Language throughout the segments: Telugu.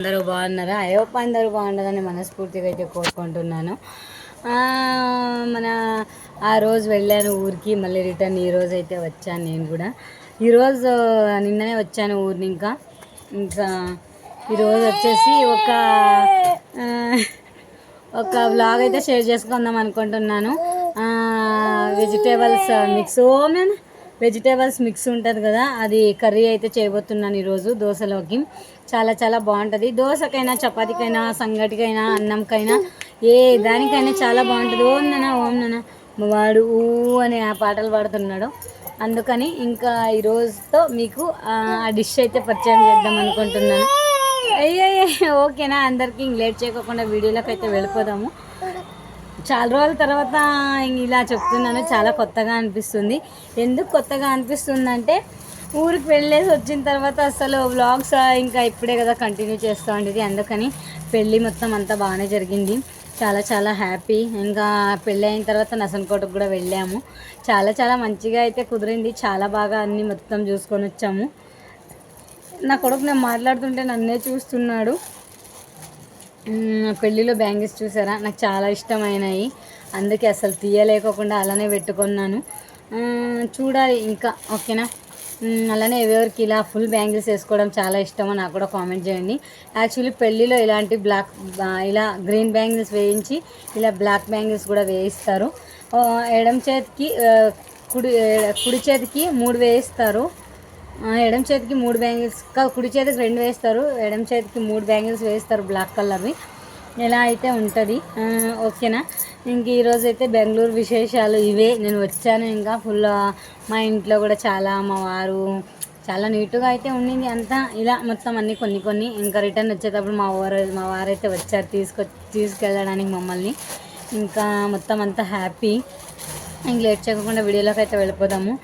అందరూ బాగున్నారా? అయ్యోప అందరూ బాగుండాలని మనస్ఫూర్తిగా అయితే కోరుకుంటున్నాను. మన ఆ రోజు వెళ్ళాను ఊరికి, మళ్ళీ రిటర్న్ ఈరోజు అయితే వచ్చాను. నేను కూడా ఈరోజు నిన్ననే వచ్చాను ఊరిని. ఇంకా ఈరోజు వచ్చేసి ఒక వ్లాగ్ అయితే షేర్ చేసుకుందాం అనుకుంటున్నాను. వెజిటేబుల్స్ మిక్స్ ఉంటుంది కదా, అది కర్రీ అయితే చేయబోతున్నాను ఈరోజు దోశలోకి. చాలా చాలా బాగుంటుంది. దోశకైనా, చపాతీకైనా, సంగటికైనా, అన్నంకైనా, ఏ దానికైనా చాలా బాగుంటుంది. ఓం నాన్న వాడు ఊ అని ఆ పాటలు పాడుతున్నాడు. అందుకని ఇంకా ఈరోజుతో మీకు ఆ డిష్ అయితే పరిచయం చేద్దాం అనుకుంటున్నాను. అయ్యో ఓకేనా? అందరికీ లేట్ చేయకుండా వీడియోలోకి అయితే వెళ్ళిపోదాము. చాలా రోజుల తర్వాత ఇలా చెప్తున్నాను, చాలా కొత్తగా అనిపిస్తుంది. ఎందుకు కొత్తగా అనిపిస్తుంది అంటే, ఊరికి వెళ్ళేసి వచ్చిన తర్వాత అసలు వ్లాగ్స్ ఇంకా ఇప్పుడే కదా కంటిన్యూ చేస్తూ ఉండేది. అందుకని పెళ్ళి మొత్తం అంతా బాగానే జరిగింది. చాలా చాలా హ్యాపీ. ఇంకా పెళ్ళి అయిన తర్వాత నసన్కోటకు కూడా వెళ్ళాము. చాలా చాలా మంచిగా అయితే కుదిరింది. చాలా బాగా అన్నీ మొత్తం చూసుకొని వచ్చాము. నా కొడుకు నేను మాట్లాడుతుంటే నన్నే చూస్తున్నాడు. పెళ్ళిలో బ్యాంగిల్స్ చూసారా? నాకు చాలా ఇష్టమైనవి. అందుకే అసలు తీయలేకోకుండా అలానే పెట్టుకున్నాను. చూడాలి ఇంకా. ఓకేనా? అలానే ఎవరికి ఇలా ఫుల్ బ్యాంగిల్స్ వేసుకోవడం చాలా ఇష్టమో నాకు కూడా కామెంట్ చేయండి. యాక్చువల్లీ పెళ్ళిలో ఇలాంటి ఇలా గ్రీన్ బ్యాంగిల్స్ వేయించి ఇలా బ్లాక్ బ్యాంగిల్స్ కూడా వేయిస్తారు. ఎడమ చేతికి కుడి చేతికి 3 వేయిస్తారు. ఎడమ చేతికి 3 బ్యాంగిల్స్, కుడి చేతికి 2 వేస్తారు. ఎడమ చేతికి 3 బ్యాంగిల్స్ వేస్తారు బ్లాక్ కలర్వి. ఇలా అయితే ఉంటుంది. ఓకేనా? ఇంక ఈరోజు అయితే బెంగళూరు విశేషాలు ఇవే. నేను వచ్చాను ఇంకా ఫుల్. మా ఇంట్లో కూడా మా వారు చాలా నీట్గా అయితే ఉండింది అంతా. ఇలా మొత్తం అన్నీ కొన్ని ఇంకా రిటర్న్ వచ్చేటప్పుడు మా వారైతే వచ్చారు తీసుకెళ్ళడానికి మమ్మల్ని. ఇంకా మొత్తం అంతా హ్యాపీ. ఇంక లేట్ చేయకుండా వీడియోలోకి అయితే వెళ్ళిపోదాము.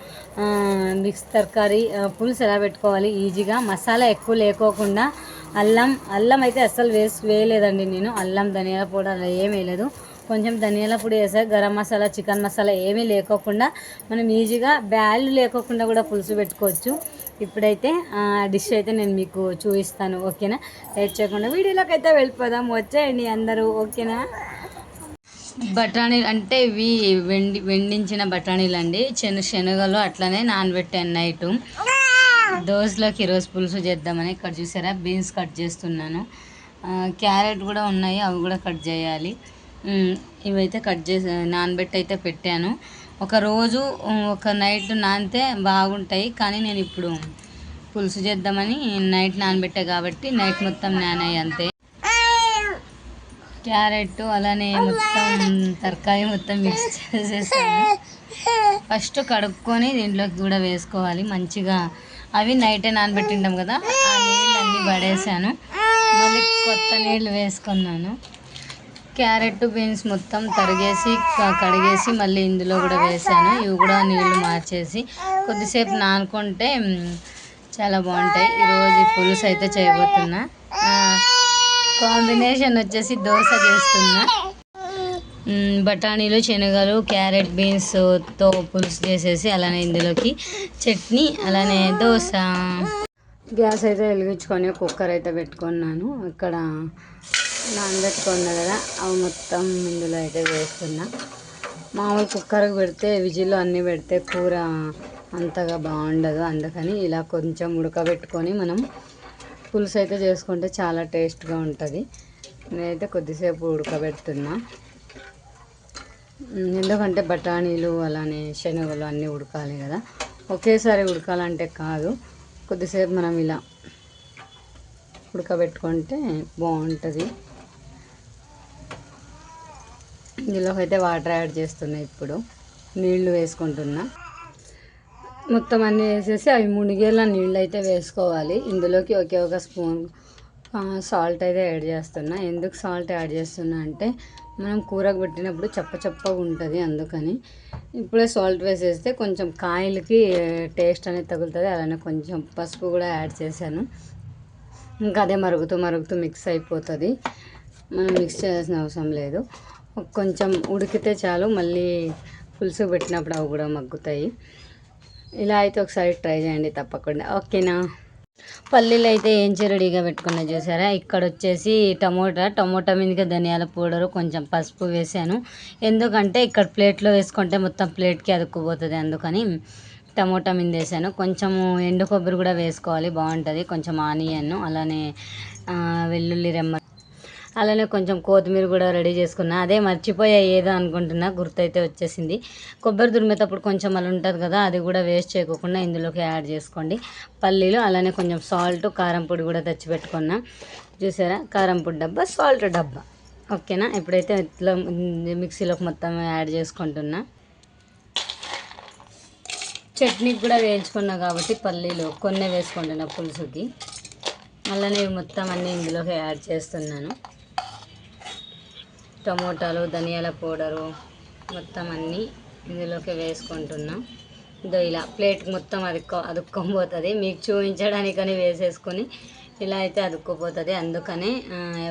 మిక్స్ తరకారీ పులుసు ఎలా పెట్టుకోవాలి ఈజీగా, మసాలా ఎక్కువ లేకోకుండా. అల్లం అయితే అస్సలు వేయలేదండి నేను. అల్లం ధనియాల పొడి అలా ఏమీ వేయలేదు. కొంచెం ధనియాల పొడి వేసాను. గరం మసాలా, చికెన్ మసాలా ఏమీ లేకోకుండా మనం ఈజీగా బ్యాళ్ళు లేకోకుండా కూడా పులుసు పెట్టుకోవచ్చు. ఇప్పుడైతే డిష్ అయితే నేను మీకు చూపిస్తాను. ఓకేనా? లేట్ చేయకుండా వీడియోలోకి అయితే వెళ్ళిపోదాం. వచ్చేయండి అందరూ. ఓకేనా? బఠానీలు అంటే ఇవి వెండించిన బఠానీలు అండి. శనగలు అట్లనే నానబెట్టాను నైటు. దోశలోకి ఈరోజు పులుసు చేద్దామని. ఇక్కడ చూసారా బీన్స్ కట్ చేస్తున్నాను. క్యారెట్ కూడా ఉన్నాయి, అవి కూడా కట్ చేయాలి. ఇవైతే కట్ చేసి నానబెట్టి అయితే పెట్టాను. ఒక నైట్ నానితే బాగుంటాయి, కానీ నేను ఇప్పుడు పులుసు చేద్దామని నైట్ నానబెట్టా కాబట్టి నైట్ మొత్తం నానాయి అంతే. క్యారెట్ అలానే మొత్తం తరకారీ మొత్తం మిక్స్ చేసేసాను. ఫస్ట్ కడుక్కొని దీంట్లోకి కూడా వేసుకోవాలి మంచిగా. అవి నైటే నానబెట్టింటాం కదా, ఆ నీళ్ళు అన్నీ పడేసాను. మళ్ళీ కొత్త నీళ్ళు వేసుకున్నాను. క్యారెట్ బీన్స్ మొత్తం కడిగేసి మళ్ళీ ఇందులో కూడా వేసాను. ఇవి కూడా నీళ్ళు మార్చేసి కొద్దిసేపు నానుకుంటే చాలా బాగుంటాయి. ఈరోజు పులుసు అయితే చేయబోతున్నా. కాంబినేషన్ వచ్చేసి దోశ చేస్తున్నా. బఠానీలు, శనగలు, క్యారెట్, బీన్స్తో పులుసు చేసేసి అలానే ఇందులోకి చట్నీ, అలానే దోశ. గ్యాస్ అయితే వెలిగించుకొని కుక్కర్ అయితే పెట్టుకున్నాను. ఇక్కడ నానబెట్టుకున్నా కదా, అవి మొత్తం ఇందులో అయితే వేస్తున్నా. మామూలు కుక్కర్కి పెడితే విజిల్లో అన్నీ పెడితే కూర అంతగా బాగుండదు. అందుకని ఇలా కొంచెం ఉడకబెట్టుకొని మనం పులుసు అయితే చేసుకుంటే చాలా టేస్ట్గా ఉంటుంది. నేనైతే కొద్దిసేపు ఉడకబెడుతున్నా. ఎందుకంటే బఠానీలు అలానే శనగలు అన్నీ ఉడకాలి కదా, ఒకేసారి ఉడకాలంటే కాదు. కొద్దిసేపు మనం ఇలా ఉడకబెట్టుకుంటే బాగుంటుంది. ఇందులోకి అయితే వాటర్ యాడ్ చేస్తున్నా. ఇప్పుడు నీళ్లు వేసుకుంటున్నా. మొత్తం అన్నీ వేసేసి అవి మునిగేలా నీళ్ళు అయితే వేసుకోవాలి. ఇందులోకి ఒక స్పూన్ సాల్ట్ అయితే యాడ్ చేస్తున్నా. ఎందుకు సాల్ట్ యాడ్ చేస్తున్నా అంటే, మనం కూరకు పెట్టినప్పుడు చప్పగా ఉంటుంది. అందుకని ఇప్పుడే సాల్ట్ వేసేస్తే కొంచెం కాయలకి టేస్ట్ అనేది తగులుతుంది. అలానే కొంచెం పసుపు కూడా యాడ్ చేశాను. ఇంకా అదే మరుగుతూ మిక్స్ అయిపోతుంది. మనం మిక్స్ చేయాల్సిన అవసరం లేదు. కొంచెం ఉడికితే చాలు. మళ్ళీ పులుసు పెట్టినప్పుడు అవి కూడా మగ్గుతాయి. ఇలా అయితే ఒకసారి ట్రై చేయండి తప్పకుండా. ఓకేనా? పల్లీలు అయితే ఏంచి రెడీగా పెట్టుకున్నా చూసారా. ఇక్కడ వచ్చేసి టమోటా మీదకి ధనియాల పౌడరు కొంచెం పసుపు వేసాను. ఎందుకంటే ఇక్కడ ప్లేట్లో వేసుకుంటే మొత్తం ప్లేట్కి అతుక్కుపోతుంది, అందుకని టమోటా మీద వేసాను. కొంచెము ఎండు కొబ్బరి కూడా వేసుకోవాలి, బాగుంటుంది. కొంచెం ఆనియన్, అలానే వెల్లుల్లి రెమ్మ, అలానే కొంచెం కొత్తిమీర కూడా రెడీ చేసుకున్నా. అదే మర్చిపోయా ఏదో అనుకుంటున్నా, గుర్తయితే వచ్చేసింది. కొబ్బరి తురిమేటప్పుడు కొంచెం అలా ఉంటుంది కదా, అది కూడా వేస్ట్ చేయకుండా ఇందులోకి యాడ్ చేసుకోండి. పల్లీలు, అలానే కొంచెం సాల్ట్, కారం పొడి కూడా తెచ్చి పెట్టుకున్నా చూసారా. కారం పొడి డబ్బా, సాల్ట్ డబ్బా, ఓకేనా. ఇప్పుడైతే ఇట్లా మిక్సీలోకి మొత్తం యాడ్ చేసుకుంటున్నా. చట్నీకి కూడా వేయించుకున్నా కాబట్టి పల్లీలు కొన్ని వేసుకుంటున్నా పులుసుకి. అలానే మొత్తం అన్నీ ఇందులోకి యాడ్ చేస్తున్నాను. టమోటాలు, ధనియాల పౌడరు మొత్తం అన్నీ ఇందులోకి వేసుకుంటున్నా. ఇదో ఇలా ప్లేట్కి మొత్తం అదుక్కోపోతుంది. మీకు చూపించడానికని వేసేసుకొని ఇలా అయితే అదుక్కుపోతుంది. అందుకనే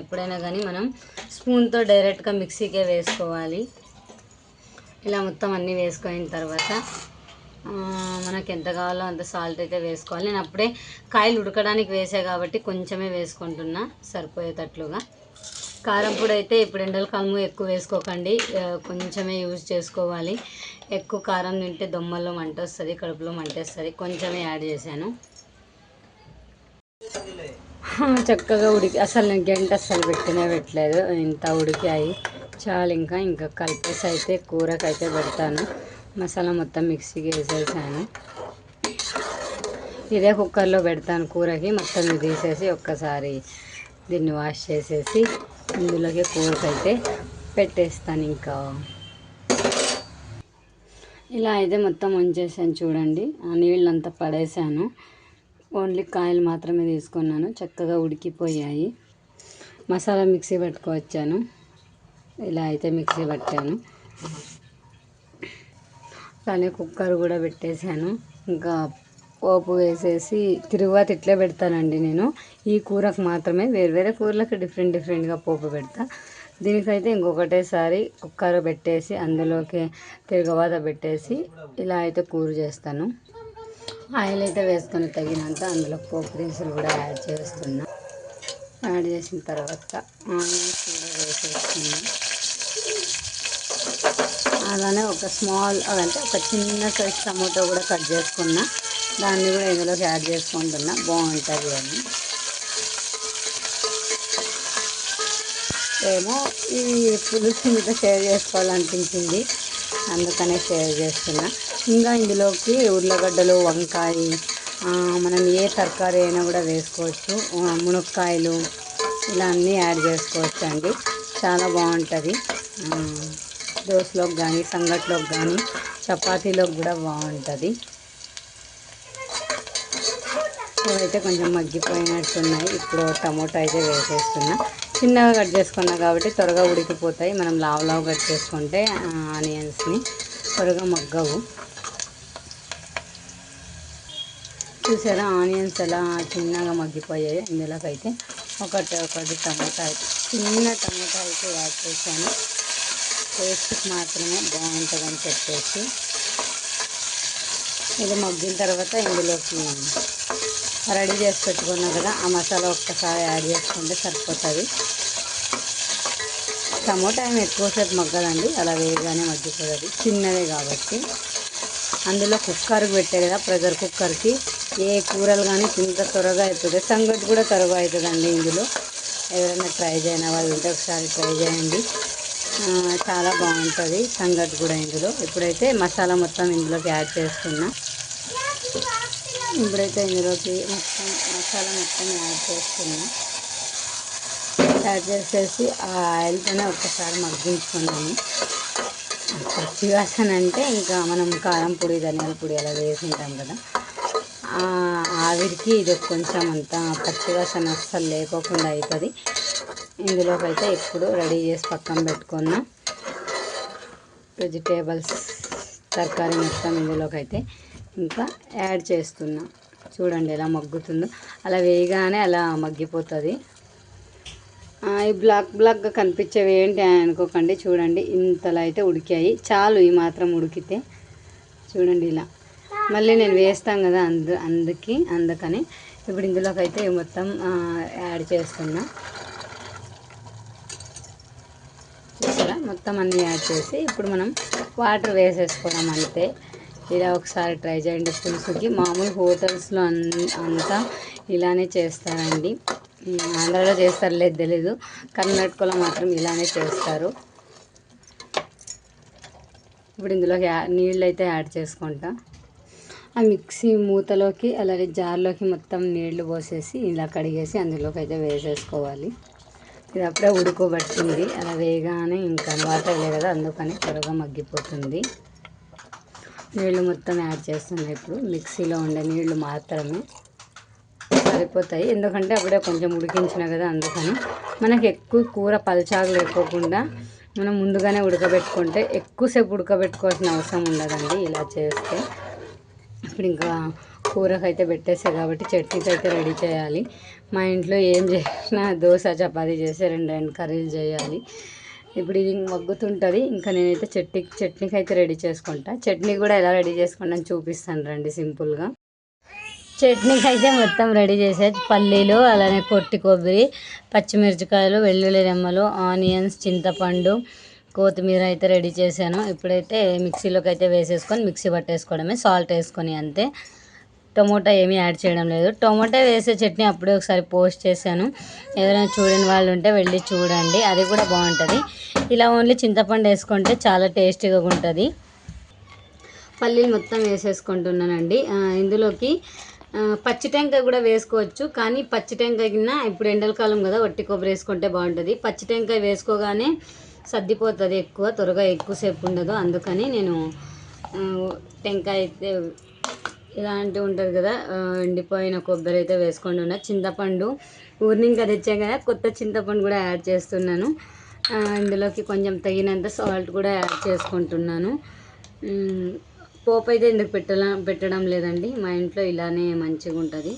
ఎప్పుడైనా కానీ మనం స్పూన్తో డైరెక్ట్గా మిక్సీకే వేసుకోవాలి. ఇలా మొత్తం అన్నీ వేసుకున్న తర్వాత మనకు ఎంత కావాలో అంత సాల్ట్ అయితే వేసుకోవాలి. నేను అప్పుడే కాయలు ఉడకడానికి వేసా కాబట్టి కొంచెమే వేసుకుంటున్నా సరిపోయేటట్లుగా. కారం పొడి అయితే ఇప్పుడు ఎండల కాలము ఎక్కువ వేసుకోకండి, కొంచెమే యూజ్ చేసుకోవాలి. ఎక్కువ కారం తింటే దొమ్మల్లో మంట వస్తుంది, కడుపులో మంట వస్తుంది. కొంచెమే యాడ్ చేశాను. చక్కగా ఉడికి అసలు నేను గంట అస్సలు పెట్టలేదు, ఇంత ఉడికాయి చాలు. ఇంకా కలిపేసి అయితే కూరకైతే పెడతాను. మసాలా మొత్తం మిక్సీకి వేసేసాను. ఇదే కుక్కర్లో పెడతాను కూరకి. మొత్తం తీసేసి ఒక్కసారి దీన్ని వాష్ చేసేసి ఇందులోకి కూరకైతే పెట్టేస్తాను. ఇంకా ఇలా అయితే మొత్తం ఉంచేసాను చూడండి. ఆ నీళ్ళంతా పడేసాను, ఓన్లీ కాయలు మాత్రమే తీసుకున్నాను. చక్కగా ఉడికిపోయాయి. మసాలా మిక్సీ పట్టుకొచ్చాను. ఇలా అయితే మిక్సీ పట్టాను. కానీ కుక్కర్ కూడా పెట్టేశాను. ఇంకా పోపు వేసేసి తిరుగుబాటు ఇట్లే పెడతానండి నేను. ఈ కూరకు మాత్రమే, వేరే కూరలకు డిఫరెంట్గా పోపు పెడతా. దీనికైతే ఇంకొకటేసారి కుక్కర్ పెట్టేసి అందులోకి తిరుగుబాత పెట్టేసి ఇలా అయితే కూర చేస్తాను. ఆయిల్ అయితే వేసుకొని తగినంత అందులో పోపు దినుసులు కూడా యాడ్ చేస్తున్నా. యాడ్ చేసిన తర్వాత ఆనియన్స్ కూడా వేసేస్తున్నా. అలానే ఒక చిన్న సైజ్ టమాటో కూడా కట్ చేసుకున్నా, దాన్ని కూడా ఇందులోకి యాడ్ చేసుకుంటున్నా, బాగుంటుంది అని. ఏమో ఈ పులుసు మీద షేర్ చేసుకోవాలనిపించింది, అందుకనే షేర్ చేస్తున్నా. ఇంకా ఇందులోకి ఉర్లగడ్డలు, వంకాయ, మనం ఏ తరకారీ అయినా కూడా వేసుకోవచ్చు. మునక్కాయలు ఇలా అన్నీ యాడ్ చేసుకోవచ్చు అండి, చాలా బాగుంటుంది. దోశలోకి కానీ, సంగట్లోకి కానీ, చపాతీలోకి కూడా బాగుంటుంది. ఇవైతే కొంచెం మగ్గిపోయినట్టున్నాయి. ఇప్పుడు టమోటా అయితే వేసేస్తున్నా. చిన్నగా కట్ చేసుకున్నా కాబట్టి త్వరగా ఉడికిపోతాయి. మనం లావు కట్ చేసుకుంటే ఆనియన్స్ని త్వరగా మగ్గవు. చూసారా ఆనియన్స్ ఎలా చిన్నగా మగ్గిపోయాయి. ఇందులోకైతే ఒకటి టమోటా అయితే, చిన్న టమోటా అయితే యాడ్ చేశాను. టేస్ట్కి మాత్రమే బాగుంటుందని చెప్పేసి. ఇది మగ్గిన తర్వాత ఇందులోకి రెడీ చేసి పెట్టుకున్నా కదా ఆ మసాలా ఒక్కసారి యాడ్ చేసుకుంటే సరిపోతుంది. టమోటా ఏమి ఎక్కువసేపు మగ్గదండి, అలా వేగానే మగ్గిపోతుంది, చిన్నదే కాబట్టి. అందులో కుక్కర్కి పెట్టే కదా, ప్రెషర్ కుక్కర్కి ఏ కూరలు కానీ ఇంత త్వరగా అవుతుంది. సంగటి కూడా త్వరగా అవుతుందండి ఇందులో. ఎవరైనా ట్రై చేయని వాళ్ళు ఉంటే ఒకసారి ట్రై చేయండి, చాలా బాగుంటుంది సంగటి కూడా ఇందులో. ఇప్పుడైతే మసాలా మొత్తం ఇందులోకి యాడ్ చేస్తున్నా. ఇప్పుడైతే ఇందులోకి మసాలా మొత్తం యాడ్ చేస్తున్నా. యాడ్ చేసేసి ఆ ఆయిల్తోనే ఒక్కసారి మగ్గించుకున్నాను. పచ్చి వాసన అంటే ఇంకా మనం కారం పొడి, ధనియాల పొడి అలా వేసుకుంటాం కదా, ఆవిరికి ఇది కొంచెం అంతా పచ్చి వాసన అస్సలు లేకోకుండా అవుతుంది. ఇందులోకి అయితే ఇప్పుడు రెడీ చేసి పక్కన పెట్టుకున్న వెజిటేబుల్స్, తరకారీ మొత్తం ఇందులోకి అయితే ఇంకా యాడ్ చేస్తున్నా. చూడండి ఎలా మగ్గుతుందో, అలా వేయగానే అలా మగ్గిపోతుంది. ఈ బ్లాక్గా కనిపించేవి ఏంటి అని అనుకోకండి. చూడండి ఇంతలా అయితే ఉడికాయి, చాలు ఈ మాత్రం ఉడికితే. చూడండి ఇలా మళ్ళీ నేను వేస్తాను కదా అందుకని ఇప్పుడు ఇందులోకి అయితే మొత్తం యాడ్ చేస్తున్నా. చూసారా, మొత్తం అన్నీ యాడ్ చేసి ఇప్పుడు మనం వాటర్ వేసేసుకోవడం అంతే. ఇలా ఒకసారి ట్రై చేయండి. పులుసుకి మామూలు హోటల్స్లో అంతా ఇలానే చేస్తారండి. ఆంధ్రాలో చేస్తారు లేదు తెలీదు, కర్ణాటకలో మాత్రం ఇలానే చేస్తారు. ఇప్పుడు ఇందులోకి నీళ్ళు అయితే యాడ్ చేసుకుంటా. ఆ మిక్సీ మూతలోకి అలాగే జార్లోకి మొత్తం నీళ్లు పోసేసి ఇలా కడిగేసి అందులోకి అయితే వేసేసుకోవాలి. ఇది అప్పుడే ఉడుకోబట్టింది, అలా వేయగానే ఇంకా వాటర్ లేదు కదా, అందుకని త్వరగా మగ్గిపోతుంది. నీళ్ళు మొత్తం యాడ్ చేస్తున్నాయి. ఇప్పుడు మిక్సీలో ఉండే నీళ్లు మాత్రమే సరిపోతాయి, ఎందుకంటే అప్పుడే కొంచెం ఉడికించిన కదా, అందుకని. మనకి ఎక్కువ కూర పల్చాగా లేకోకుండా మనం ముందుగానే ఉడకబెట్టుకుంటే ఎక్కువసేపు ఉడకబెట్టుకోవాల్సిన అవసరం ఉండదండి ఇలా చేస్తే. ఇప్పుడు ఇంకా కూరకైతే పెట్టేసే కాబట్టి చట్నీకి అయితే రెడీ చేయాలి. మా ఇంట్లో ఏం చేసినా దోశ చపాతీ చేసి రెండు కర్రీలు చేయాలి. ఇప్పుడు ఇది మగ్గుతుంటుంది. ఇంకా నేనైతే చట్నీకి అయితే రెడీ చేసుకుంటా. చట్నీ కూడా ఎలా రెడీ చేసుకుంటాను చూపిస్తాను రండి సింపుల్గా. చట్నీకి అయితే మొత్తం రెడీ చేసే పల్లీలు, అలానే కొట్టి కొబ్బరి, పచ్చిమిరపకాయలు, వెల్లుల్లి రెమ్మలు, ఆనియన్స్, చింతపండు, కొత్తిమీర అయితే రెడీ చేశాను. ఇప్పుడైతే మిక్సీలోకి అయితే వేసేసుకొని మిక్సీ పట్టేసుకోవడమే, సాల్ట్ వేసుకొని అంతే. టొమాటో ఏమీ యాడ్ చేయడం లేదు. టొమాటో వేసే చట్నీ అప్పుడే ఒకసారి పోస్ట్ చేశాను, ఎవరైనా చూడని వాళ్ళు ఉంటే వెళ్ళి చూడండి, అది కూడా బాగుంటుంది. ఇలా ఓన్లీ చింతపండు వేసుకుంటే చాలా టేస్టీగా ఉంటుంది. పల్లీలు మొత్తం వేసేసుకుంటున్నానండి. ఇందులోకి పచ్చి టెంకాయ కూడా వేసుకోవచ్చు, కానీ పచ్చి టెంకాయ కింద ఇప్పుడు ఎండలకాలం కదా, వట్టి కొబ్బరి వేసుకుంటే బాగుంటుంది. పచ్చి టెంకాయ వేసుకోగానే సర్దిపోతుంది, త్వరగా ఎక్కువసేపు ఉండదు, అందుకని నేను టెంకాయ అయితే ఇలాంటివి ఉంటుంది కదా, ఎండిపోయిన కొబ్బరి అయితే వేసుకుంటున్నా. చింతపండు ఊరిని ఇంకా తెచ్చాం కదా, కొత్త చింతపండు కూడా యాడ్ చేస్తున్నాను. ఇందులోకి కొంచెం తగినంత సాల్ట్ కూడా యాడ్ చేసుకుంటున్నాను. పోపు అయితే ఎందుకు పెట్టడం లేదండి, మా ఇంట్లో ఇలానే మంచిగా ఉంటుంది.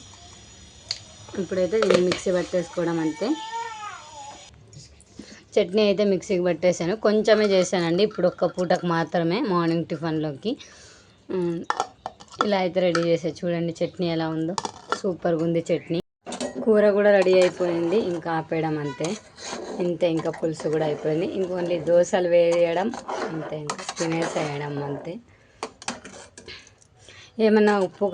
ఇప్పుడైతే దీన్ని మిక్సీ పట్టేసుకోవడం అంతే. చట్నీ అయితే మిక్సీకి పట్టేసాను, కొంచెమే చేశానండి ఇప్పుడు ఒక్క పూటకు మాత్రమే, మార్నింగ్ టిఫిన్లోకి. ఇలా అయితే రెడీ చేసే చూడండి చట్నీ ఎలా ఉందో, సూపర్గా ఉంది చట్నీ. కూర కూడా రెడీ అయిపోయింది, ఇంకా ఆపేయడం అంతే. ఇంతే, ఇంకా పులుసు కూడా అయిపోయింది. ఇంకొన్ని దోశలు వేయడం అంతే, ఇంకా తినేసేయడం అంతే. ఏమన్నా ఉప్పు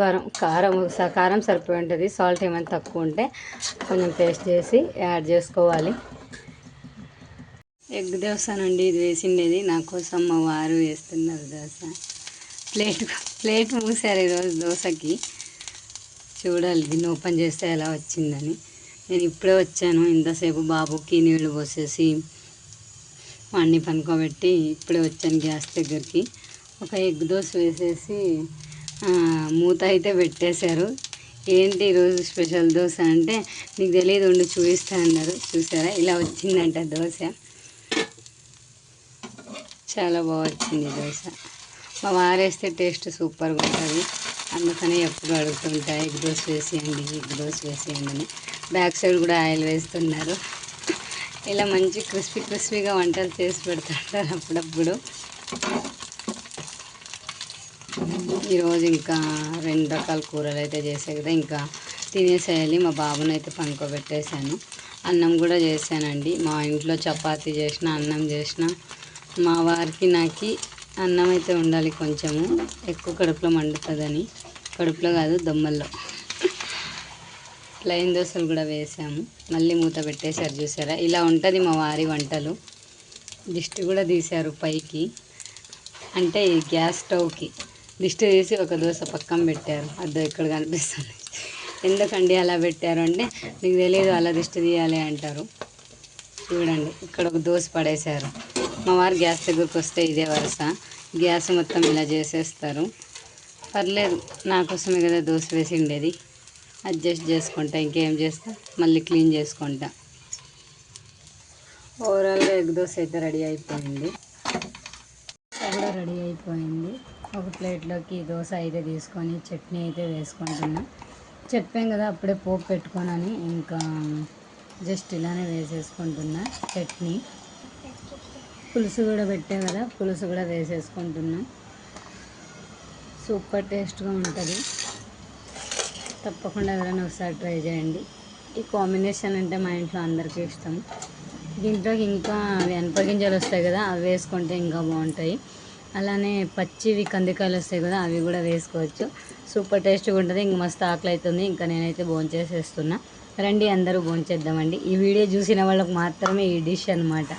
కారం సరిపోయి ఉంటుంది, సాల్ట్ ఏమైనా తక్కువ ఉంటే కొంచెం పేస్ట్ చేసి యాడ్ చేసుకోవాలి. ఎగ్ దోశనండి ఇది వేసిండేది, నా కోసం మా వారు వేస్తున్నారు దోశ. ప్లేట్ మూసారు ఈరోజు దోశకి. చూడాలి దీన్ని ఓపెన్ చేస్తే ఎలా వచ్చిందని. నేను ఇప్పుడే వచ్చాను, ఇంతసేపు బాబుకి నీళ్లు పోసేసి వాడిని పనుకోబెట్టి ఇప్పుడే వచ్చాను గ్యాస్ దగ్గరికి. ఒక ఎగ్ దోశ వేసేసి మూత అయితే పెట్టేశారు. ఏంటి ఈరోజు స్పెషల్ దోశ అంటే, నీకు తెలియదు ఉండి చూపిస్తా అన్నారు. చూసారా ఇలా వచ్చిందంట దోశ, చాలా బాగా వచ్చింది దోశ. మా వారేస్తే టేస్ట్ సూపర్గా ఉంటుంది, అందుకని ఎప్పుడు అడుగుతుంటా ఎగ్ దోశ వేసేయండి, ఎగ్ దోశ వేసేయండి అని. బ్యాక్ సైడ్ కూడా ఆయిల్ వేస్తున్నారు. ఇలా మంచి క్రిస్పీగా వంటలు చేసి పెడుతుంటారు అప్పుడప్పుడు. ఈరోజు ఇంకా 2 రకాల కూరలు అయితే చేసే కదా, ఇంకా తినేసేయాలి. మా బాబుని అయితే పనుకోబెట్టేశాను. అన్నం కూడా చేశానండి. మా ఇంట్లో చపాతీ చేసిన, అన్నం చేసిన, మా వారికి నాకు అన్నం అయితే ఉండాలి కొంచెము, ఎక్కువ కడుపులో మండుతుందని. కడుపులో కాదు, దొమ్మల్లో. ప్లెయిన్ దోశలు కూడా వేసాము, మళ్ళీ మూత పెట్టేశారు. చూసారా ఇలా ఉంటుంది మా వారి వంటలు. దిష్టి కూడా తీశారు పైకి, అంటే ఈ గ్యాస్ స్టవ్కి దిష్టి తీసి ఒక దోశ పక్కన పెట్టారు. అదో ఇక్కడ కనిపిస్తుంది. ఎందుకండి అలా పెట్టారు అంటే, నీకు తెలియదు అలా దిష్టి తీయాలి అంటారు. చూడండి ఇక్కడ ఒక దోశ పడేశారు. మా వారు గ్యాస్ దగ్గరికి వస్తే ఇదే వరుస, గ్యాస్ మొత్తం ఇలా చేసేస్తారు. పర్లేదు, నా కోసమే కదా దోశ వేసి ఉండేది, అడ్జస్ట్ చేసుకుంటా. ఇంకేం చేస్తా, మళ్ళీ క్లీన్ చేసుకుంటా. ఓవరాల్గా ఎగ్ దోశ అయితే రెడీ అయిపోయింది. కూడా రెడీ అయిపోయింది. ఒక ప్లేట్లోకి దోశ అయితే తీసుకొని చట్నీ అయితే వేసుకుంటున్నా. చెప్పాం కదా అప్పుడే పోపు పెట్టుకోనని, ఇంకా జస్ట్ ఇలానే వేసేసుకుంటున్నా చట్నీ. పులుసు కూడా పెట్టా కదా, పులుసు కూడా వేసేసుకుంటున్నా. సూపర్ టేస్ట్గా ఉంటుంది. తప్పకుండా ఎవరైనా ఒకసారి ట్రై చేయండి. ఈ కాంబినేషన్ అంటే మా ఇంట్లో అందరికీ ఇష్టం. దీంట్లోకి ఇంకా అవి అనపగింజలు వస్తాయి కదా, అవి వేసుకుంటే ఇంకా బాగుంటాయి. అలానే పచ్చివి కందికాయలు వస్తాయి కదా, అవి కూడా వేసుకోవచ్చు. సూపర్ టేస్ట్గా ఉంటుంది. ఇంక మస్తు ఆకలి అవుతుంది. ఇంకా నేనైతే భోంచేసేస్తున్నా. రండి అందరూ భోంచేద్దామండి. ఈ వీడియో చూసిన వాళ్ళకి మాత్రమే ఈ డిష్ అనమాట.